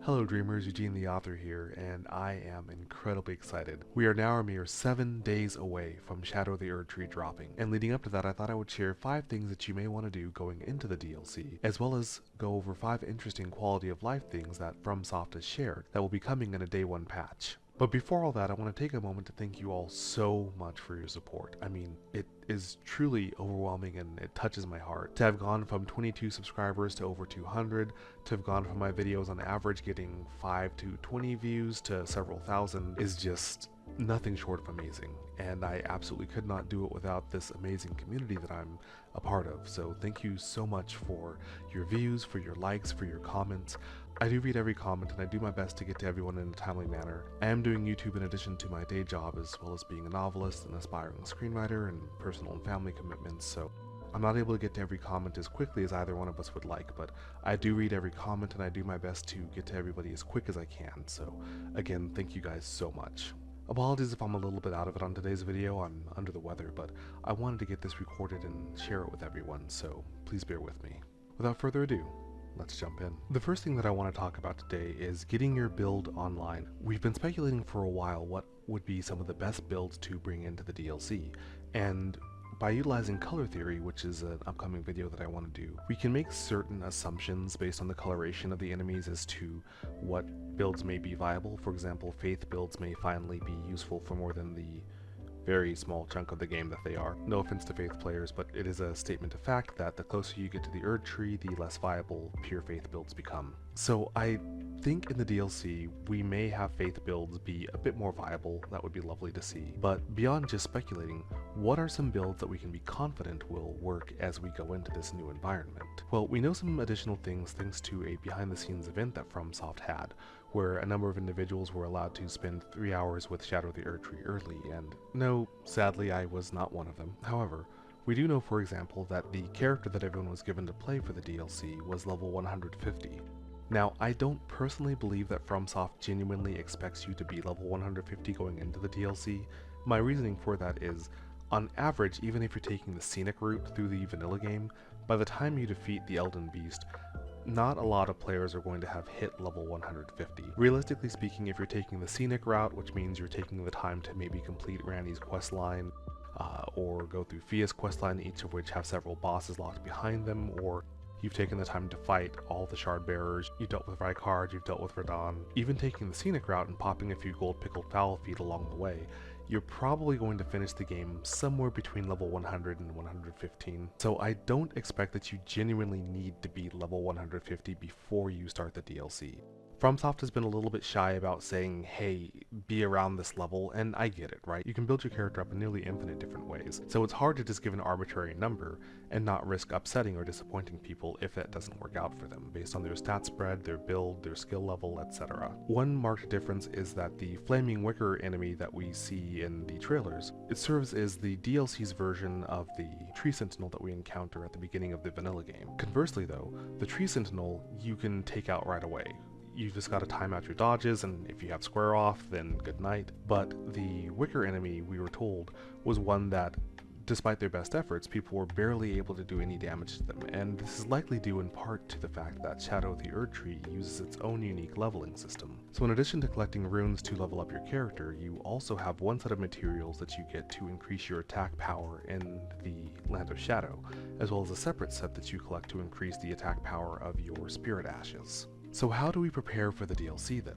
Hello Dreamers, Eugene the author here, and I am incredibly excited. We are now a mere 7 days away from Shadow the Erdtree dropping, and leading up to that I thought I would share 5 things that you may want to do going into the DLC, as well as go over 5 interesting quality of life things that FromSoft has shared that will be coming in a day 1 patch. But before all that, I want to take a moment to thank you all so much for your support. I mean, it is truly overwhelming and it touches my heart. To have gone from 22 subscribers to over 200, to have gone from my videos on average getting 5 to 20 views to several thousand is just nothing short of amazing. And I absolutely could not do it without this amazing community that I'm a part of. So thank you so much for your views, for your likes, for your comments. I do read every comment and I do my best to get to everyone in a timely manner. I am doing YouTube in addition to my day job, as well as being a novelist, an aspiring screenwriter, and personal and family commitments, so I'm not able to get to every comment as quickly as either one of us would like, but I do read every comment and I do my best to get to everybody as quick as I can. So again, thank you guys so much. Apologies if I'm a little bit out of it on today's video. I'm under the weather, but I wanted to get this recorded and share it with everyone, so please bear with me. Without further ado, let's jump in. The first thing that I want to talk about today is getting your build online. We've been speculating for a while what would be some of the best builds to bring into the DLC, and by utilizing color theory, which is an upcoming video that I want to do, we can make certain assumptions based on the coloration of the enemies as to what builds may be viable. For example, faith builds may finally be useful for more than the very small chunk of the game that they are. No offense to faith players, but it is a statement of fact that the closer you get to the Erdtree, the less viable pure faith builds become. So I think in the DLC we may have faith builds be a bit more viable. That would be lovely to see. But beyond just speculating, what are some builds that we can be confident will work as we go into this new environment? Well, we know some additional things thanks to a behind the scenes event that FromSoft had, where a number of individuals were allowed to spend 3 hours with Shadow the Erdtree early, and no, sadly I was not one of them. However, we do know, for example, that the character that everyone was given to play for the DLC was level 150. Now, I don't personally believe that FromSoft genuinely expects you to be level 150 going into the DLC. My reasoning for that is, on average, even if you're taking the scenic route through the vanilla game, by the time you defeat the Elden Beast, not a lot of players are going to have hit level 150. Realistically speaking, if you're taking the scenic route, which means you're taking the time to maybe complete Randy's questline, or go through Fia's questline, each of which have several bosses locked behind them, or you've taken the time to fight all the shard bearers, you've dealt with Rykard, you've dealt with Radahn, even taking the scenic route and popping a few gold pickled fowl feet along the way, you're probably going to finish the game somewhere between level 100 and 115. So I don't expect that you genuinely need to be level 150 before you start the DLC. FromSoft has been a little bit shy about saying, hey, be around this level, and I get it, right? You can build your character up in nearly infinite different ways, so it's hard to just give an arbitrary number and not risk upsetting or disappointing people if that doesn't work out for them, based on their stat spread, their build, their skill level, etc. One marked difference is that the Flaming Wicker enemy that we see in the trailers, it serves as the DLC's version of the Tree Sentinel that we encounter at the beginning of the vanilla game. Conversely though, the Tree Sentinel you can take out right away. You just gotta time out your dodges, and if you have square off, then good night. But the Wicker enemy, we were told, was one that, despite their best efforts, people were barely able to do any damage to them, and this is likely due in part to the fact that Shadow the Erdtree uses its own unique leveling system. So in addition to collecting runes to level up your character, you also have one set of materials that you get to increase your attack power in the Land of Shadow, as well as a separate set that you collect to increase the attack power of your Spirit Ashes. So how do we prepare for the DLC then?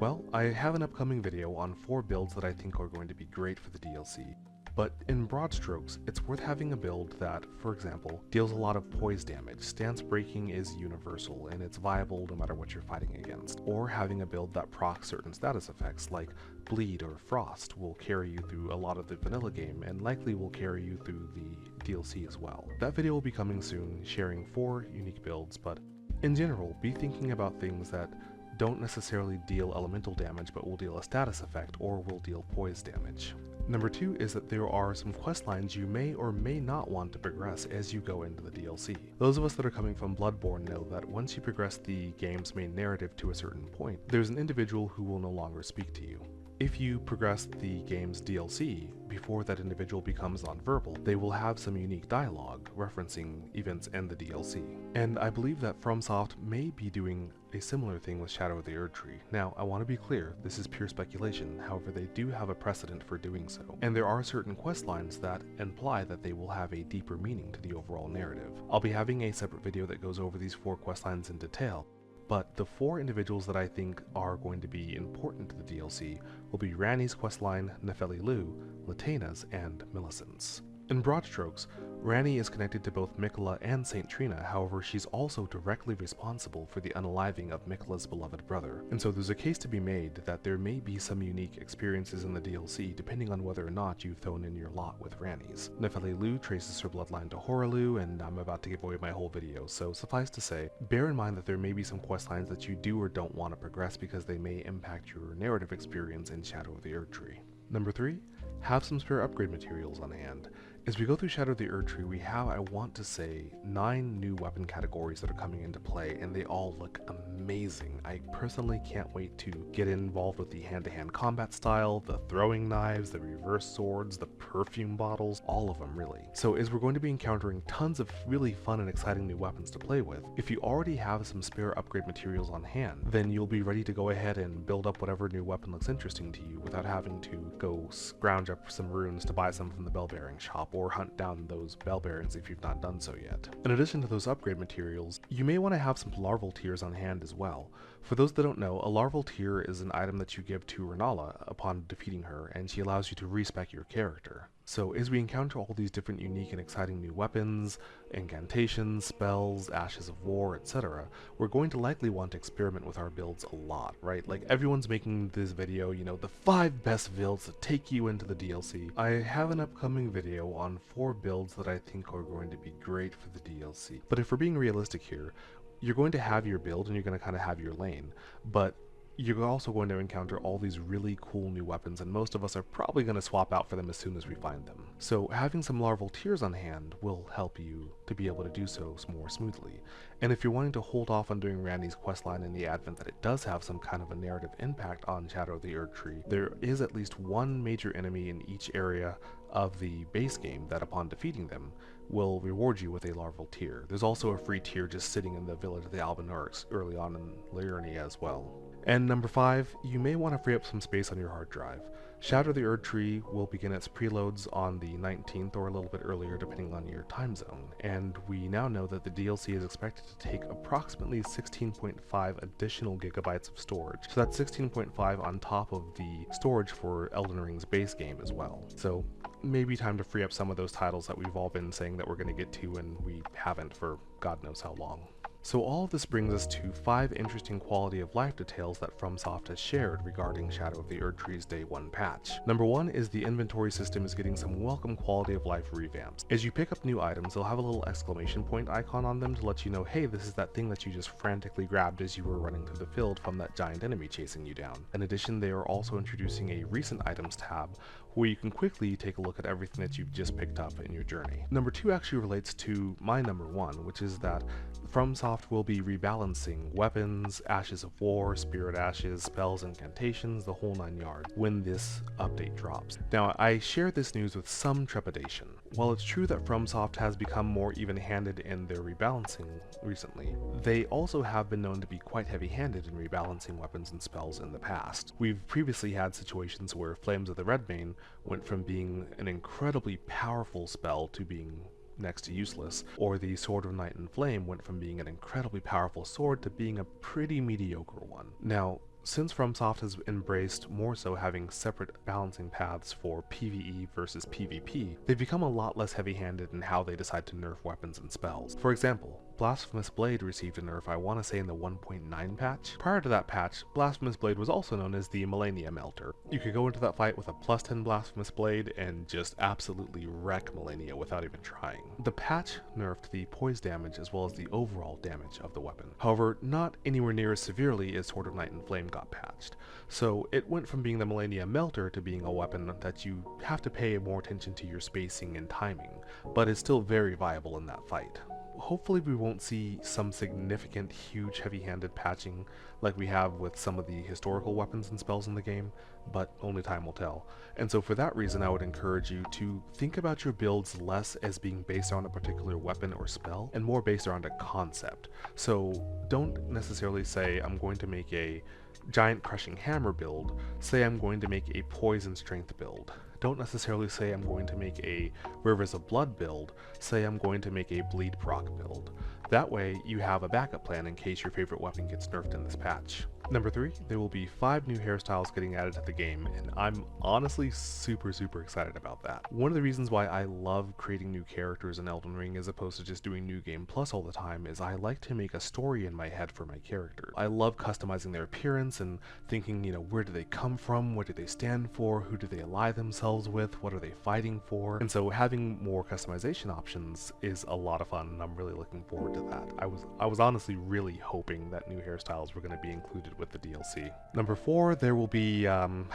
Well, I have an upcoming video on 4 builds that I think are going to be great for the DLC, but in broad strokes, it's worth having a build that, for example, deals a lot of poise damage. Stance breaking is universal, and it's viable no matter what you're fighting against. Or having a build that procs certain status effects, like Bleed or Frost, will carry you through a lot of the vanilla game, and likely will carry you through the DLC as well. That video will be coming soon, sharing 4 unique builds, but in general, be thinking about things that don't necessarily deal elemental damage but will deal a status effect or will deal poise damage. Number 2 is that there are some quest lines you may or may not want to progress as you go into the DLC. Those of us that are coming from Bloodborne know that once you progress the game's main narrative to a certain point, there's an individual who will no longer speak to you. if you progress the game's DLC before that individual becomes nonverbal, they will have some unique dialogue referencing events in the DLC. And I believe that FromSoft may be doing a similar thing with Shadow of the Erdtree. Now, I want to be clear, this is pure speculation, however they do have a precedent for doing so, and there are certain quest lines that imply that they will have a deeper meaning to the overall narrative. I'll be having a separate video that goes over these 4 quest lines in detail, but the 4 individuals that I think are going to be important to the DLC will be Ranni's questline, Nefeli Lu, Latena's, and Millicent's. In broad strokes, Ranni is connected to both Miquella and Saint Trina, however she's also directly responsible for the unaliving of Miquella's beloved brother, and so there's a case to be made that there may be some unique experiences in the DLC depending on whether or not you've thrown in your lot with Ranni's. Nefeli Lu traces her bloodline to Horalu, and I'm about to give away my whole video, so suffice to say, bear in mind that there may be some questlines that you do or don't want to progress because they may impact your narrative experience in Shadow of the Erdtree. Number 3, have some spare upgrade materials on hand. As we go through Shadow of the Erdtree, we have, I want to say, 9 new weapon categories that are coming into play, and they all look amazing. I personally can't wait to get involved with the hand-to-hand combat style, the throwing knives, the reverse swords, the perfume bottles, all of them really. So as we're going to be encountering tons of really fun and exciting new weapons to play with, if you already have some spare upgrade materials on hand, then you'll be ready to go ahead and build up whatever new weapon looks interesting to you without having to go scrounge up some runes to buy some from the bell bearing shop, or hunt down those bell bearings if you've not done so yet. In addition to those upgrade materials, you may want to have some larval tears on hand as well. For those that don't know, a larval tear is an item that you give to Renala upon defeating her, and she allows you to respec your character. So as we encounter all these different unique and exciting new weapons, incantations, spells, ashes of war, etc., we're going to likely want to experiment with our builds a lot, right? Like everyone's making this video, you know, the 5 best builds that take you into the DLC. I have an upcoming video on 4 builds that I think are going to be great for the DLC. But if we're being realistic here, you're going to have your build and you're going to kind of have your lane, but you're also going to encounter all these really cool new weapons, and most of us are probably going to swap out for them as soon as we find them. So having some larval tears on hand will help you to be able to do so more smoothly. And if you're wanting to hold off on doing Ranni's questline in the advent that it does have some kind of a narrative impact on Shadow of the Erdtree, there is at least one major enemy in each area of the base game that upon defeating them will reward you with a larval tear. There's also a free tear just sitting in the village of the Albinorix early on in Liurnia as well. And number 5, you may want to free up some space on your hard drive. Shadow of the Erdtree will begin its preloads on the 19th or a little bit earlier depending on your time zone, and we now know that the DLC is expected to take approximately 16.5 additional gigabytes of storage. So that's 16.5 on top of the storage for Elden Ring's base game as well. So maybe time to free up some of those titles that we've all been saying that we're going to get to and we haven't for God knows how long. So all of this brings us to 5 interesting quality of life details that FromSoft has shared regarding Shadow of the Erdtree's Day 1 patch. Number 1 is the inventory system is getting some welcome quality of life revamps. As you pick up new items, they'll have a little exclamation point icon on them to let you know, hey, this is that thing that you just frantically grabbed as you were running through the field from that giant enemy chasing you down. In addition, they are also introducing a recent items tab where you can quickly take a look at everything that you've just picked up in your journey. Number 2 actually relates to my number 1, which is that FromSoft will be rebalancing weapons, ashes of war, spirit ashes, spells, incantations, the whole 9 yards when this update drops. Now, I share this news with some trepidation. While it's true that FromSoft has become more even-handed in their rebalancing recently, they also have been known to be quite heavy-handed in rebalancing weapons and spells in the past. We've previously had situations where Flames of the Redbane went from being an incredibly powerful spell to being next to useless, or the Sword of Night and Flame went from being an incredibly powerful sword to being a pretty mediocre one. Now, since FromSoft has embraced more so having separate balancing paths for PvE versus PvP, they've become a lot less heavy-handed in how they decide to nerf weapons and spells. For example, Blasphemous Blade received a nerf, I want to say in the 1.9 patch. Prior to that patch, Blasphemous Blade was also known as the Malenia Melter. You could go into that fight with a plus 10 Blasphemous Blade and just absolutely wreck Malenia without even trying. The patch nerfed the poise damage as well as the overall damage of the weapon. However, not anywhere near as severely as Sword of Night and Flame got patched. So it went from being the Malenia Melter to being a weapon that you have to pay more attention to your spacing and timing, but is still very viable in that fight. hopefully we won't see some significant, huge, heavy-handed patching like we have with some of the historical weapons and spells in the game, but only time will tell. And so for that reason, I would encourage you to think about your builds less as being based on a particular weapon or spell, and more based around a concept. So don't necessarily say, I'm going to make a giant crushing hammer build. Say I'm going to make a poison strength build. Don't necessarily say I'm going to make a Rivers of Blood build. Say I'm going to make a Bleed proc build. That way you have a backup plan in case your favorite weapon gets nerfed in this patch. Number 3, there will be 5 new hairstyles getting added to the game, and I'm honestly super excited about that. One of the reasons why I love creating new characters in Elden Ring as opposed to just doing New Game Plus all the time is I like to make a story in my head for my character. I love customizing their appearance and thinking, where do they come from, what do they stand for, who do they ally themselves with, what are they fighting for, and so having more customization options is a lot of fun, and I'm really looking forward to that. I was honestly really hoping that new hairstyles were going to be included with the DLC. Number 4, there will be there'll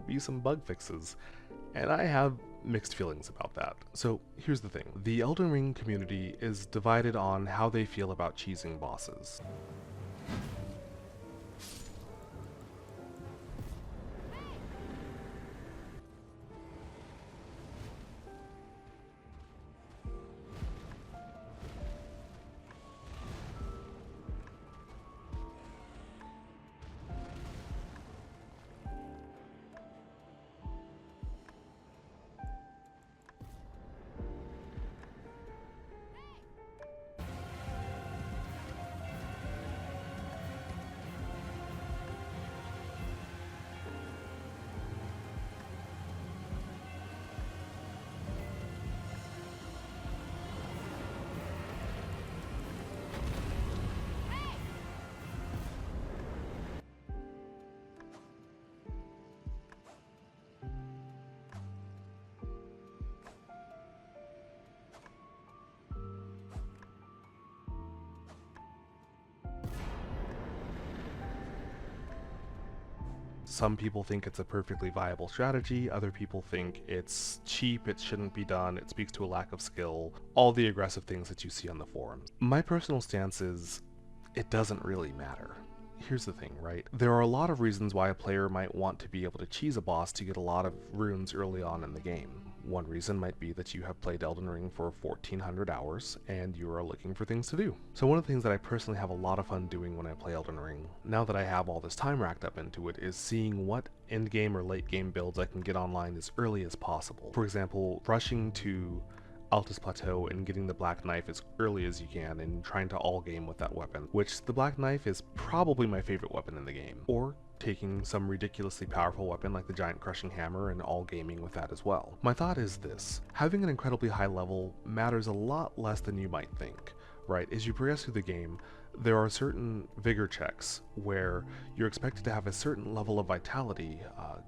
be some bug fixes, and I have mixed feelings about that. So here's the thing. The Elden Ring community is divided on how they feel about cheesing bosses. Some people think it's a perfectly viable strategy, other people think it's cheap, it shouldn't be done, it speaks to a lack of skill, all the aggressive things that you see on the forums. My personal stance is, it doesn't really matter. Here's the thing, right? There are a lot of reasons why a player might want to be able to cheese a boss to get a lot of runes early on in the game. One reason might be that you have played Elden Ring for 1400 hours and you are looking for things to do. So one of the things that I personally have a lot of fun doing when I play Elden Ring, now that I have all this time racked up into it, is seeing what end game or late game builds I can get online as early as possible. For example, rushing to Altus Plateau and getting the Black Knife as early as you can and trying to all game with that weapon, which the Black Knife is probably my favorite weapon in the game. Or taking some ridiculously powerful weapon like the Giant Crushing Hammer and all gaming with that as well. My thought is this: having an incredibly high level matters a lot less than you might think, right? As you progress through the game, there are certain vigor checks where you're expected to have a certain level of vitality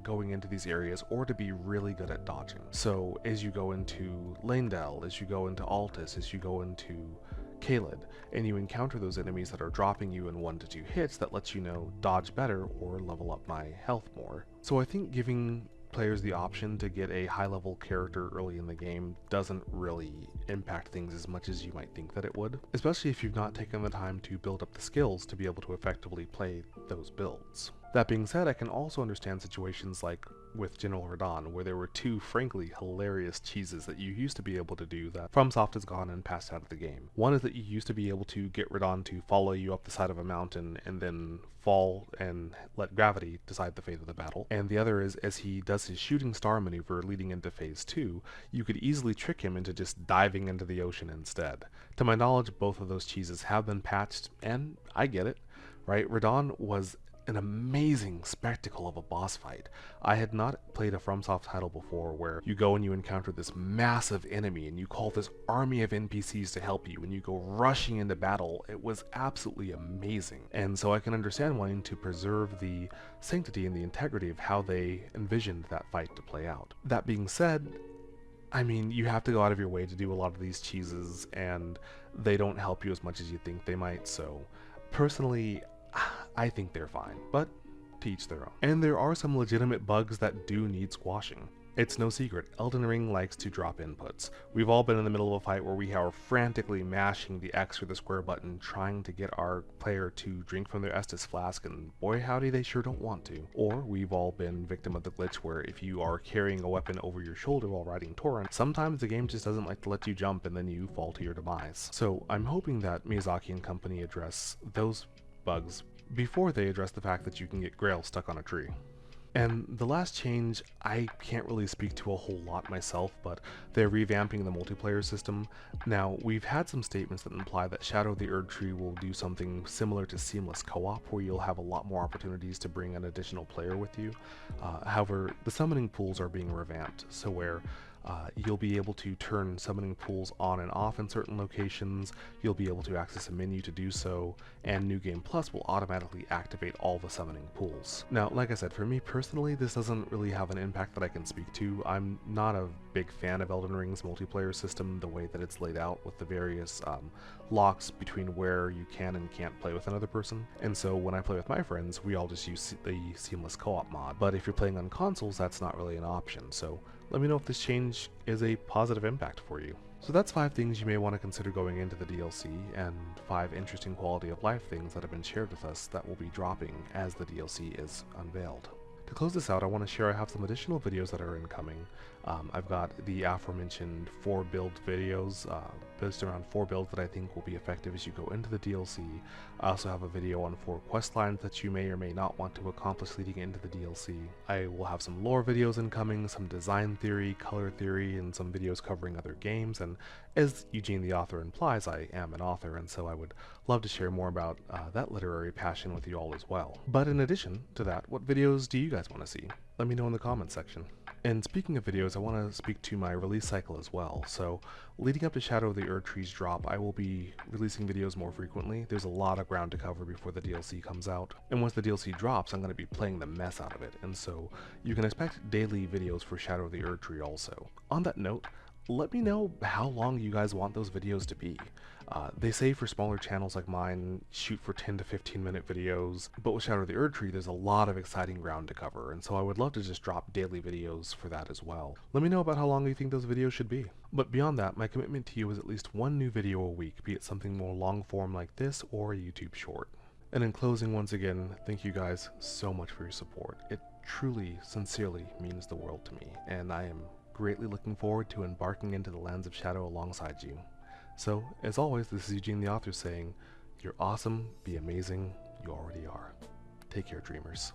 going into these areas or to be really good at dodging. So as you go into Leyndell, as you go into Altus, as you go into Caelid, and you encounter those enemies that are dropping you in 1 to 2 hits, that lets you know dodge better or level up my health more. So I think giving players the option to get a high level character early in the game doesn't really impact things as much as you might think that it would, especially if you've not taken the time to build up the skills to be able to effectively play those builds. That being said, I can also understand situations like with General Radahn, where there were 2 frankly hilarious cheeses that you used to be able to do that FromSoft has gone and passed out of the game. One is that you used to be able to get Radahn to follow you up the side of a mountain and then fall and let gravity decide the fate of the battle. And the other is, as he does his shooting star maneuver leading into phase 2, you could easily trick him into just diving into the ocean instead. To my knowledge, both of those cheeses have been patched, and I get it, right? Radahn was an amazing spectacle of a boss fight. I had not played a FromSoft title before where you go and you encounter this massive enemy and you call this army of NPCs to help you and you go rushing into battle. It was absolutely amazing. And so I can understand wanting to preserve the sanctity and the integrity of how they envisioned that fight to play out. That being said, I mean, you have to go out of your way to do a lot of these cheeses and they don't help you as much as you think they might, so personally, I think they're fine, but to each their own. And there are some legitimate bugs that do need squashing. It's no secret, Elden Ring likes to drop inputs. We've all been in the middle of a fight where we are frantically mashing the X or the square button trying to get our player to drink from their Estus flask, and boy howdy they sure don't want to. Or we've all been victim of the glitch where if you are carrying a weapon over your shoulder while riding Torrent, sometimes the game just doesn't like to let you jump and then you fall to your demise. So I'm hoping that Miyazaki and company address those bugs before they address the fact that you can get Grail stuck on a tree. And the last change, I can't really speak to a whole lot myself, but they're revamping the multiplayer system. Now, we've had some statements that imply that Shadow of the Erdtree will do something similar to seamless co-op, where you'll have a lot more opportunities to bring an additional player with you. However, the summoning pools are being revamped, so where you'll be able to turn summoning pools on and off in certain locations, you'll be able to access a menu to do so, and New Game Plus will automatically activate all the summoning pools. Now, like I said, for me personally, this doesn't really have an impact that I can speak to. I'm not a big fan of Elden Ring's multiplayer system, the way that it's laid out with the various locks between where you can and can't play with another person. And so when I play with my friends, we all just use the seamless co-op mod. But if you're playing on consoles, that's not really an option. So let me know if this change is a positive impact for you. So that's 5 things you may want to consider going into the DLC, and 5 interesting quality of life things that have been shared with us that will be dropping as the DLC is unveiled. To close this out, I want to share I have some additional videos that are incoming. I've got the aforementioned 4 build videos, based around 4 builds that I think will be effective as you go into the DLC. I also have a video on 4 quest lines that you may or may not want to accomplish leading into the DLC. I will have some lore videos incoming, some design theory, color theory, and some videos covering other games, and as Eugene the author implies, I am an author, and so I would love to share more about that literary passion with you all as well. But in addition to that, what videos do you guys want to see? Let me know in the comments section. And speaking of videos, I want to speak to my release cycle as well. So leading up to Shadow of the Erdtree's drop, I will be releasing videos more frequently. There's a lot of ground to cover before the DLC comes out. And once the DLC drops, I'm going to be playing the mess out of it. And so you can expect daily videos for Shadow of the Erdtree also. On that note, let me know how long you guys want those videos to be. They say for smaller channels like mine, shoot for 10 to 15 minute videos, but with Shadow of the Erdtree, there's a lot of exciting ground to cover, and so I would love to just drop daily videos for that as well. Let me know about how long you think those videos should be. But beyond that, my commitment to you is at least 1 new video a week, be it something more long form like this or a YouTube short. And in closing, once again, thank you guys so much for your support. It truly, sincerely means the world to me, and I am greatly looking forward to embarking into the lands of Shadow alongside you. So, as always, this is Eugene the author saying, you're awesome, be amazing, you already are. Take care, dreamers.